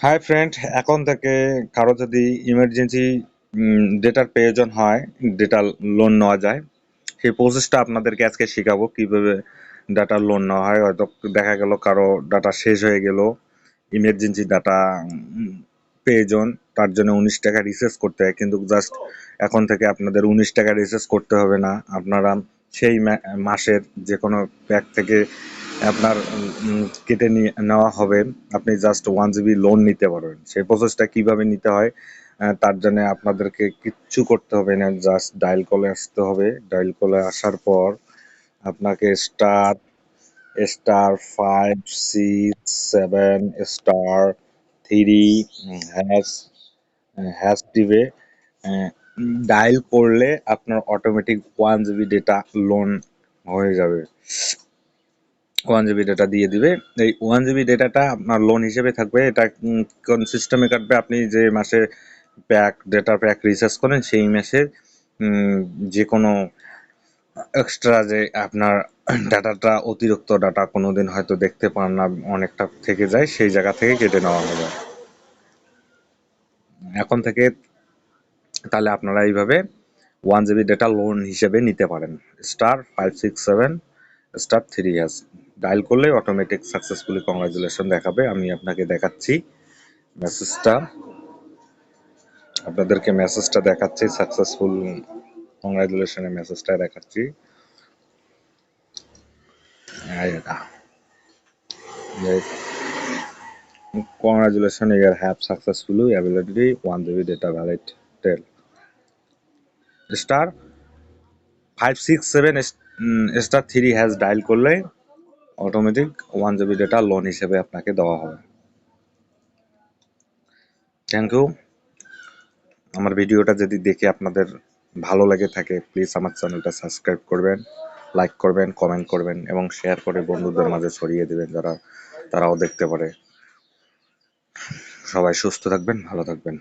Hi friend, এখন থেকে কারো যদি ইমার্জেন্সি ডেটার প্রয়োজন হয়, ডেটা লোন নেওয়া যায়, সেই প্রসেসটা আপনাদেরকে আজকে শেখাবো কিভাবে ডাটা লোন নেওয়া হয়। হয়তো দেখা গেল কারো ডাটা শেষ হয়ে গেল, ইমার্জেন্সি ডাটা প্রয়োজন, তার জন্য 19 টাকা রিচার্জ করতে হয়। কিন্তু জাস্ট এখন থেকে আপনাদের 19 টাকা রিচার্জ করতে হবে না। আপনারা সেই মাসের যে কোনো প্যাক থেকে আপনার কেটে নিয়ে নেওয়া হবে। আপনি জাস্ট 1 GB লোন নিতে পারবেন। সেই প্রসেসটা কিভাবে নিতে হয়, তার জন্য আপনাদেরকে কিচ্ছু করতে হবে না, জাস্ট ডায়াল কলে আসতে হবে। ডায়াল কলে আসার পর আপনাকে *567*3 হ্যাশ হ্যাশ দিবে। ডায়াল করলে আপনার অটোমেটিক 1 GB ডেটা লোন হয়ে যাবে। 1 GB ডেটা দিয়ে দিবে। এই 1 GB ডেটাটা আপনার লোন হিসেবে থাকবে। এটা কোন সিস্টেমে কাটবে, আপনি যে মাসে ডেটা প্যাক রিচার্জ করেন সেই মাসের যে কোনো এক্সট্রা যে আপনার ডাটাটা, অতিরিক্ত ডাটা কোনোদিন হয়তো দেখতে পান না, অনেকটা থেকে যায়, সেই জায়গা থেকে কেটে নেওয়া হবে এখন থেকে। তাহলে আপনারা এইভাবে 1 GB ডেটা লোন হিসেবে নিতে পারেন। *567*3# ডায়াল করলে অটোমেটিক সাকসেসফুলি কংগ্রাচুলেশন দেখাবে। আমি আপনাকে দেখাচ্ছি মেসেজটা, আপনাদেরকে মেসেজটা দেখাচ্ছি, সাকসেসফুল কংগ্রাচুলেশনের মেসেজটা দেখাচ্ছি। Congratulations, you have successfully availability 1 GB data valid till *567*3# dial করলে অটোমেটিক 1 GB ডেটা লোন হিসেবে আপনাকে দেওয়া হবে। Thank you. আমার ভিডিওটা যদি দেখে আপনাদের ভালো লেগে থাকে, প্লিজ আমার চ্যানেলটা সাবস্ক্রাইব করবেন, লাইক করবেন, কমেন্ট করবেন এবং শেয়ার করে বন্ধুদের মাঝে ছড়িয়ে দেবেন, তারাও দেখতে পারে। সবাই সুস্থ থাকবেন, ভালো থাকবেন।